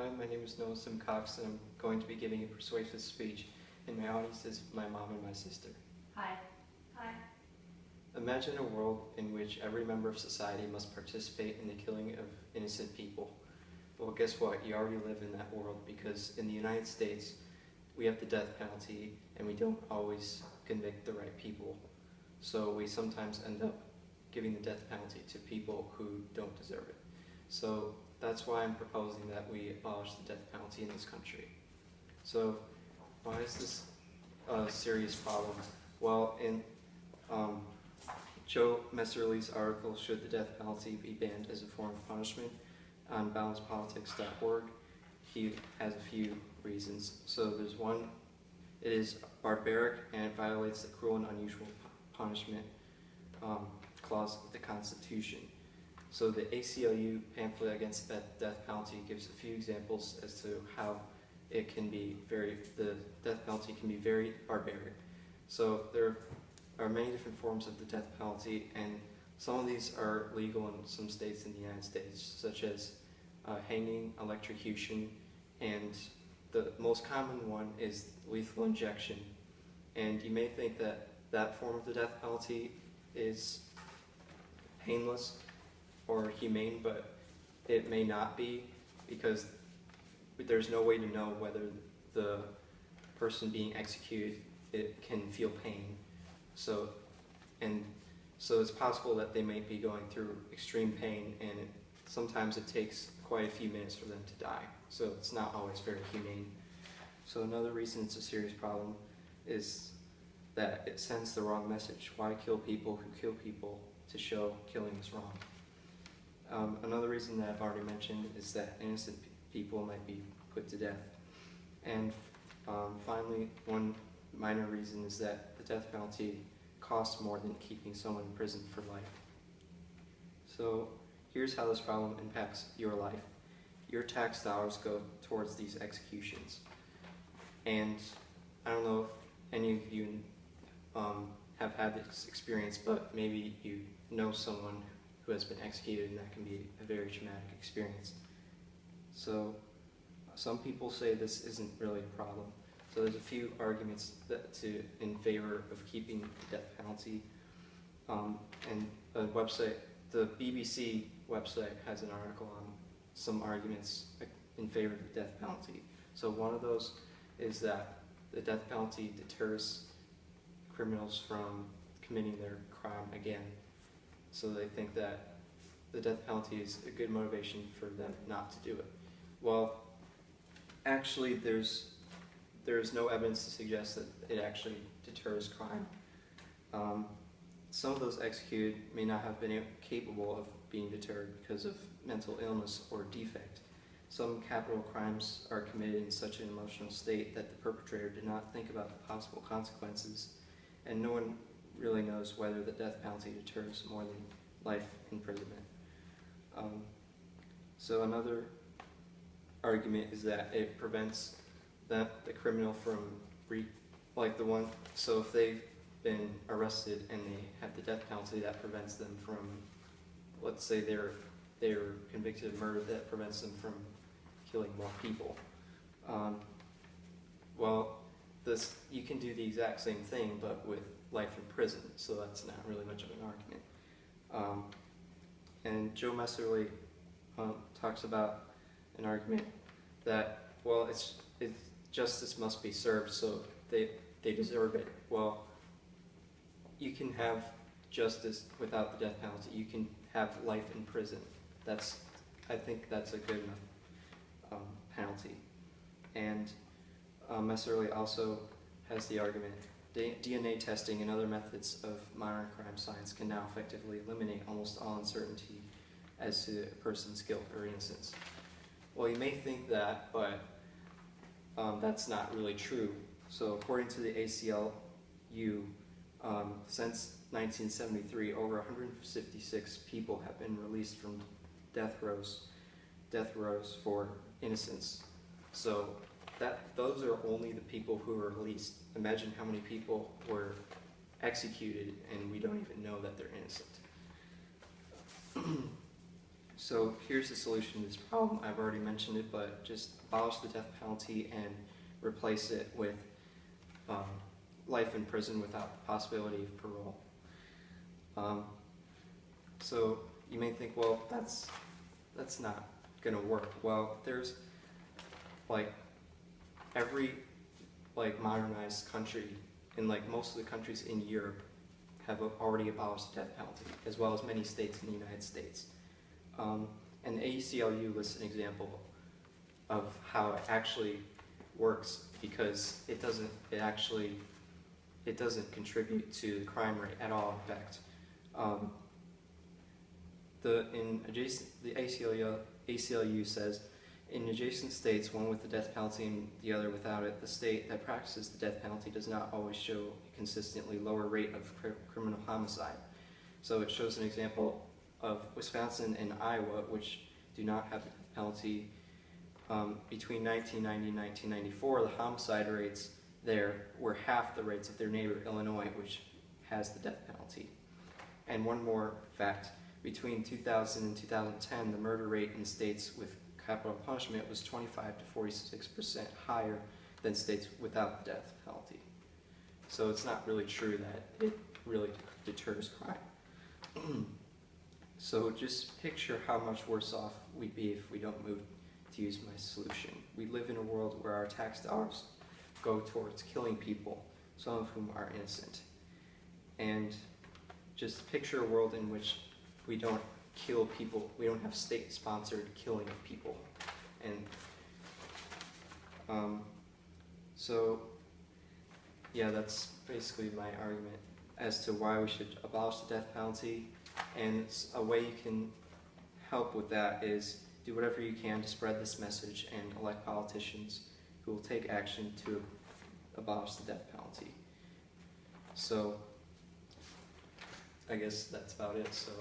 Hi, my name is Noah Simcox, and I'm going to be giving a persuasive speech, and my audience is my mom and my sister. Hi. Hi. Imagine a world in which every member of society must participate in the killing of innocent people. Well, guess what? You already live in that world, because in the United States, we have the death penalty, and we don't always convict the right people. So we sometimes end up giving the death penalty to people who don't deserve it. So that's why I'm proposing that we abolish the death penalty in this country. So why is this a serious problem? Well, in Joe Messerly's article, Should the Death Penalty Be Banned as a Form of Punishment, on balancedpolitics.org, he has a few reasons. So there's one, it is barbaric and it violates the cruel and unusual punishment clause of the Constitution. So the ACLU pamphlet against the death penalty gives a few examples as to how it can be the death penalty can be very barbaric. So there are many different forms of the death penalty, and some of these are legal in some states in the United States, such as hanging, electrocution, and the most common one is lethal injection. And you may think that that form of the death penalty is painless or humane, but it may not be, because there's no way to know whether the person being executed can feel pain. So it's possible that they may be going through extreme pain, and sometimes it takes quite a few minutes for them to die. So it's not always very humane. So another reason it's a serious problem is that it sends the wrong message. Why kill people who kill people to show killing is wrong? Another reason that I've already mentioned is that innocent people might be put to death. And finally, one minor reason is that the death penalty costs more than keeping someone in prison for life. So here's how this problem impacts your life. Your tax dollars go towards these executions. And I don't know if any of you have had this experience, but maybe you know someone who has been executed, and that can be a very traumatic experience. So some people say this isn't really a problem. So there's a few arguments in favor of keeping the death penalty. And a website, the BBC website, has an article on some arguments in favor of the death penalty. So one of those is that the death penalty deters criminals from committing their crime again. So they think that the death penalty is a good motivation for them not to do it. Well, actually, there's no evidence to suggest that it actually deters crime. Some of those executed may not have been capable of being deterred because of mental illness or defect. Some capital crimes are committed in such an emotional state that the perpetrator did not think about the possible consequences, and no one really knows whether the death penalty deters more than life imprisonment. So another argument is that it prevents the criminal from, so if they've been arrested and they have the death penalty, that prevents them from, let's say they're convicted of murder, that prevents them from killing more people. Well, you can do the exact same thing, but with life in prison, so that's not really much of an argument. And Joe Messerly talks about an argument that, well, it's justice must be served, so they deserve it. Well, you can have justice without the death penalty. You can have life in prison. I think that's a good enough penalty. And Messerly also has the argument, DNA testing and other methods of modern crime science can now effectively eliminate almost all uncertainty as to a person's guilt or innocence. Well, you may think that, but that's not really true. So according to the ACLU, since 1973, over 156 people have been released from death rows for innocence. So those are only the people who were released. Imagine how many people were executed and we don't even know that they're innocent. So here's the solution to this problem. I've already mentioned it, but just abolish the death penalty and replace it with life in prison without the possibility of parole. So you may think, well, that's not going to work. Well, there's like every modernized country, and like most of the countries in Europe have already abolished the death penalty, as well as many states in the United States. And the ACLU lists an example of how it actually works, because it doesn't contribute to the crime rate at all. In fact, the ACLU says, in adjacent states, one with the death penalty and the other without it, the state that practices the death penalty does not always show a consistently lower rate of criminal homicide. So it shows an example of Wisconsin and Iowa, which do not have the death penalty. Between 1990 and 1994, the homicide rates there were half the rates of their neighbor Illinois, which has the death penalty. And one more fact, between 2000 and 2010, the murder rate in states with capital punishment was 25 to 46% higher than states without the death penalty. So it's not really true that it really deters crime. So just picture how much worse off we'd be if we don't move to use my solution. We live in a world where our tax dollars go towards killing people, some of whom are innocent. And just picture a world in which we don't kill people, we don't have state-sponsored killing of people. And so, yeah, that's basically my argument as to why we should abolish the death penalty. And a way you can help with that is do whatever you can to spread this message and elect politicians who will take action to abolish the death penalty. So I guess that's about it. So